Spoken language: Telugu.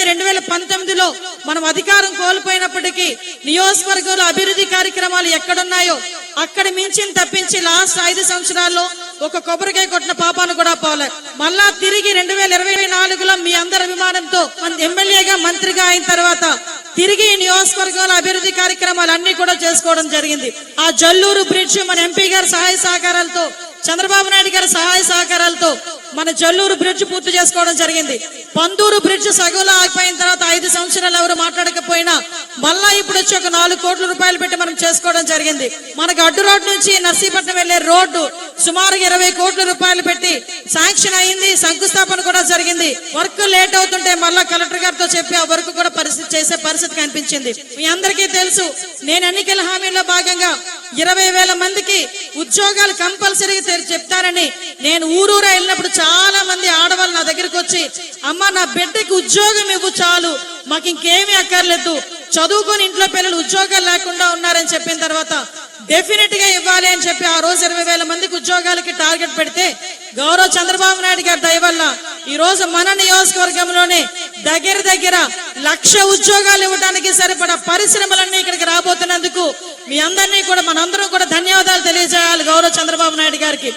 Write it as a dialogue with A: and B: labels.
A: ఏదైతే 2019లో మనం అధికారం కోల్పోయినప్పటికీ నియోజకవర్గంలో అభివృద్ధి కార్యక్రమాలు ఎక్కడున్నాయో అక్కడ మించిన తప్పించి లాస్ట్ 5 సంవత్సరాల్లో ఒక కొబ్బరికాయ కొట్టిన పాపాను కూడా పోలే. మళ్ళా తిరిగి 2024లో మీ అందరి అభిమానంతో ఎమ్మెల్యేగా మంత్రిగా అయిన తర్వాత తిరిగి నియోజకవర్గంలో అభివృద్ధి కార్యక్రమాలు అన్ని కూడా చేసుకోవడం జరిగింది. ఆ జల్లూరు బ్రిడ్జ్ మన ఎంపీ గారి సహాయ సహకారాలతో, చంద్రబాబు నాయుడు గారి సహాయ సహకారాలతో మన జల్లూరు బ్రిడ్జ్ పూర్తి చేసుకోవడం జరిగింది. పందూరు బ్రిడ్జ్ సగంలో ఆగిపోయిన తర్వాత 5 సంవత్సరాలు ఎవరు మాట్లాడకపోయినా మళ్ళా ఇప్పుడు వచ్చి ఒక 4 కోట్ల రూపాయలు పెట్టి మనం చేసుకోవడం జరిగింది. మనకు అడ్డు రోడ్ నుంచి నర్సీపట్నం వెళ్లే రోడ్డు సుమారు 20 కోట్ల రూపాయలు పెట్టి శాంక్షన్ అయింది, శంకుస్థాపన కూడా జరిగింది. వర్క్ లేట్ అవుతుంటే మళ్ళా కలెక్టర్ గారితో చెప్పి ఆ వర్క్ కూడా చేసే పరిస్థితి కనిపించింది. మీ అందరికీ తెలుసు, నేను ఎన్నికల హామీలో భాగంగా 20,000 మందికి ఉద్యోగాలు కంపల్సరీగా చెప్తారని నేను ఊరూరా వెళ్ళినప్పుడు చాలా మంది ఆడవాళ్ళు నా దగ్గరికి వచ్చి, అమ్మ నా బిడ్డకి ఉద్యోగం ఇవ్వు చాలు, మాకు ఇంకేమీ అక్కర్లేదు, చదువుకొని ఇంట్లో పిల్లలు ఉద్యోగాలు లేకుండా ఉన్నారని చెప్పిన తర్వాత డెఫినెట్ గా ఇవ్వాలి అని చెప్పి ఆ రోజు 20,000 మందికి ఉద్యోగాలకి టార్గెట్ పెడితే గౌరవ చంద్రబాబు నాయుడు గారి దయ వల్ల ఈ రోజు మన నియోజకవర్గంలోనే దగ్గర 1,00,000 ఉద్యోగాలు ఇవ్వడానికి సరిపడా పరిశ్రమలన్నీ ఇక్కడికి రాబోతున్నందుకు మీ అందరినీ కూడా మనందరం కూడా ధన్యవాదాలు తెలియజేయాలి గౌరవ చంద్రబాబు నాయుడు గారికి.